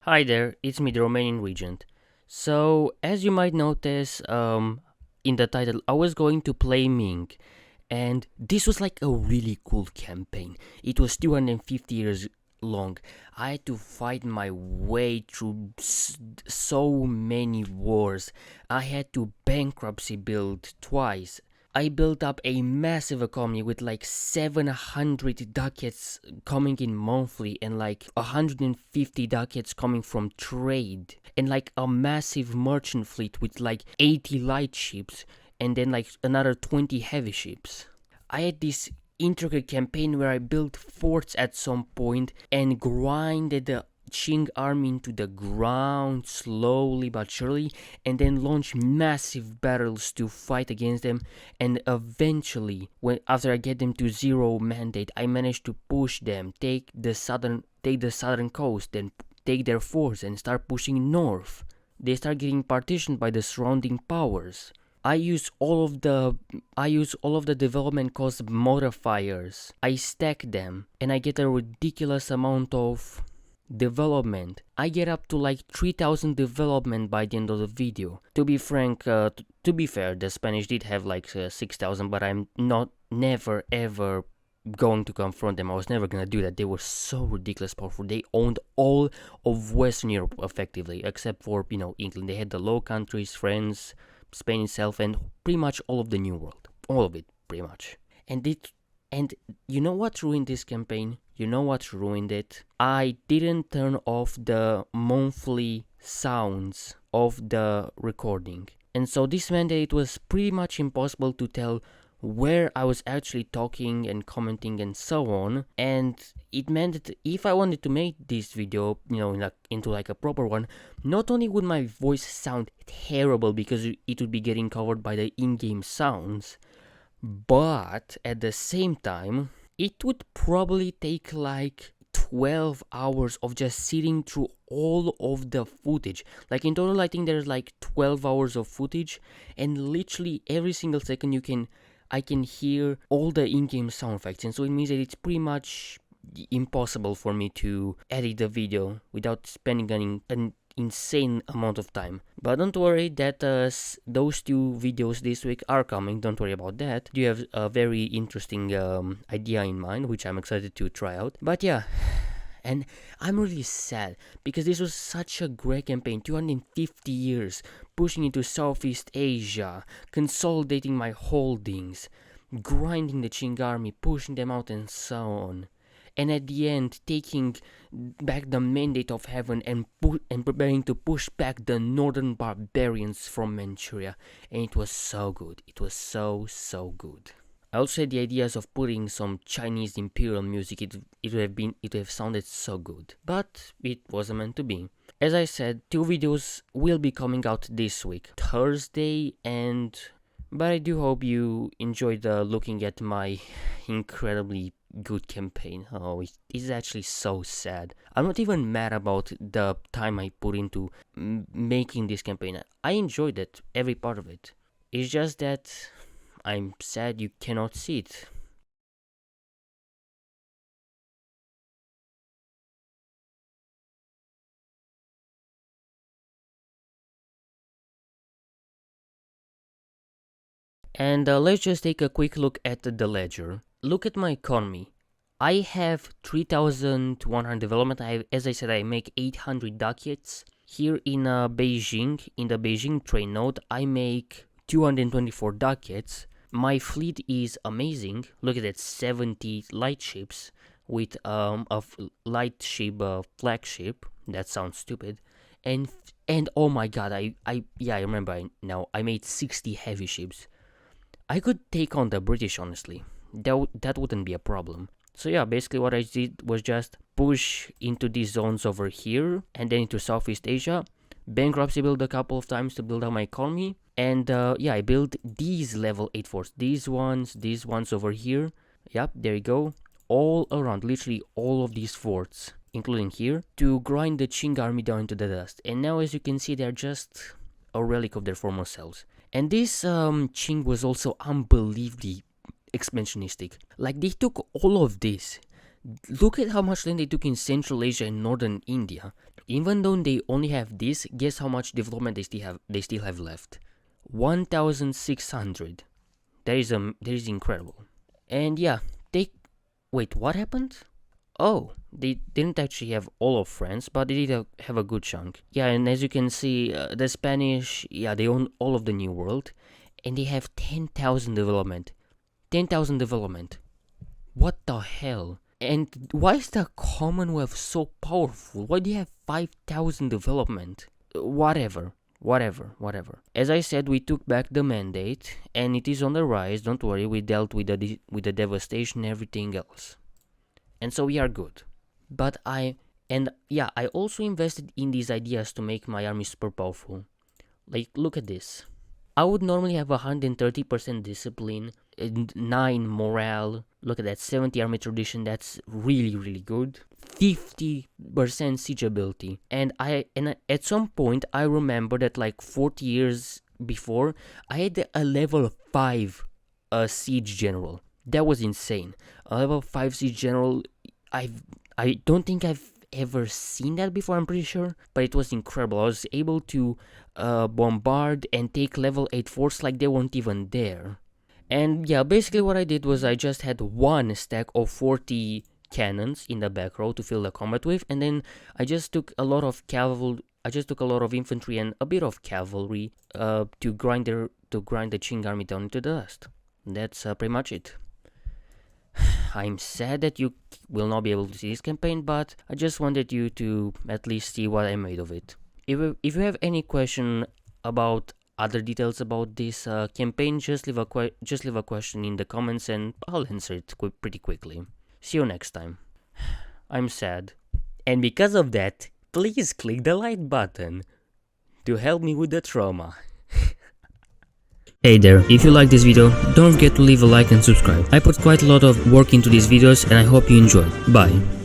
Hi there, it's me, the Romanian Regent. So, as you might notice, in the title, I was going to play Ming, and this was like a really cool campaign. It was 250 years long. I had to fight my way through so many wars. I had to bankruptcy build twice. I built up a massive economy with like 700 ducats coming in monthly and like 150 ducats coming from trade and like a massive merchant fleet with like 80 light ships and then like another 20 heavy ships. I had this intricate campaign where I built forts at some point and grinded the Qing army into the ground slowly but surely, and then launched massive battles to fight against them. And eventually, after I get them to zero mandate, I managed to push them, take the southern coast, then take their forts and start pushing north. They start getting partitioned by the surrounding powers. I use all of the development cost modifiers. I stack them and I get a ridiculous amount of development. I get up to like 3000 development by the end of the video. To be frank, to be fair, the Spanish did have like 6000, but I'm never ever going to confront them. I was never gonna do that. They were so ridiculous powerful. They owned all of Western Europe effectively, except for England. They had the Low Countries, France, Spain itself, and pretty much all of the New World. All of it, pretty much. And you know what ruined this campaign? You know what ruined it? I didn't turn off the monthly sounds of the recording. And so this meant that it was pretty much impossible to tell where I was actually talking and commenting and so on. And it meant that if I wanted to make this video, into like a proper one, not only would my voice sound terrible because it would be getting covered by the in-game sounds, but at the same time, it would probably take like 12 hours of just sitting through all of the footage. Like in total, I think there's like 12 hours of footage, and literally every single second I can hear all the in-game sound effects, and so it means that it's pretty much impossible for me to edit the video without spending an insane amount of time. But don't worry, that those two videos this week are coming. Don't worry about that. You have a very interesting idea in mind, which I'm excited to try out. But yeah. And I'm really sad because this was such a great campaign. 250 years, pushing into Southeast Asia, consolidating my holdings, grinding the Qing army, pushing them out, and so on. And at the end, taking back the mandate of heaven and preparing to push back the northern barbarians from Manchuria. And it was so good. It was so good. I also had the ideas of putting some Chinese imperial music. It would have sounded so good, but it wasn't meant to be. As I said, two videos will be coming out this week, Thursday, but I do hope you enjoyed looking at my incredibly good campaign. Oh, it's actually so sad. I'm not even mad about the time I put into making this campaign. I enjoyed it, every part of it. It's just that I'm sad you cannot see it. And let's just take a quick look at the ledger. Look at my economy. I have 3,100 development. As I said, I make 800 ducats. Here in Beijing, in the Beijing trade node, I make 224 ducats. My fleet is amazing. Look at that, 70 light ships with a light ship flagship. That sounds stupid. And oh my god, I remember now. I made 60 heavy ships. I could take on the British, honestly. That wouldn't be a problem. So yeah, basically what I did was just push into these zones over here and then into Southeast Asia. Bankruptcy build a couple of times to build up my economy. And I built these level 8 forts. These ones over here. Yep, there you go. All around, literally all of these forts, including here, to grind the Qing army down into the dust. And now as you can see, they're just a relic of their former selves. And this Qing was also unbelievably expansionistic. Like, they took all of this. Look at how much land they took in Central Asia and Northern India. even though they only have this, guess how much development they still have left? 1,600. That is incredible. And yeah, wait, what happened? Oh, they didn't actually have all of France, but they did have a good chunk. Yeah, and as you can see, the Spanish, yeah, they own all of the New World, and they have 10,000 development. 10,000 development. What the hell? And why is the Commonwealth so powerful? Why do you have 5,000 development? Whatever. As I said, we took back the mandate, and it is on the rise. Don't worry, we dealt with the devastation and everything else, and so we are good. But I also invested in these ideas to make my army super powerful. Like, look at this. I would normally have 130% discipline, 9 morale. Look at that, 70 army tradition. That's really good. 50% siege ability, and at some point I remember that like 40 years before I had a level 5 siege general. That was insane. A level 5 siege general. I don't think I've ever seen that before, I'm pretty sure, but it was incredible. I was able to bombard and take level 8 forts like they weren't even there. And yeah, basically what I did was I just had one stack of 40 cannons in the back row to fill the combat with, and then I just took a lot of infantry and a bit of cavalry to grind the Qing army down into the dust. That's pretty much it. I'm sad that you will not be able to see this campaign, but I just wanted you to at least see what I made of it. If you have any question about other details about this campaign, just leave a question in the comments and I'll answer it pretty quickly. See you next time. I'm sad. And because of that, please click the like button to help me with the trauma. Hey there, if you like this video, don't forget to leave a like and subscribe. I put quite a lot of work into these videos and I hope you enjoy. Bye.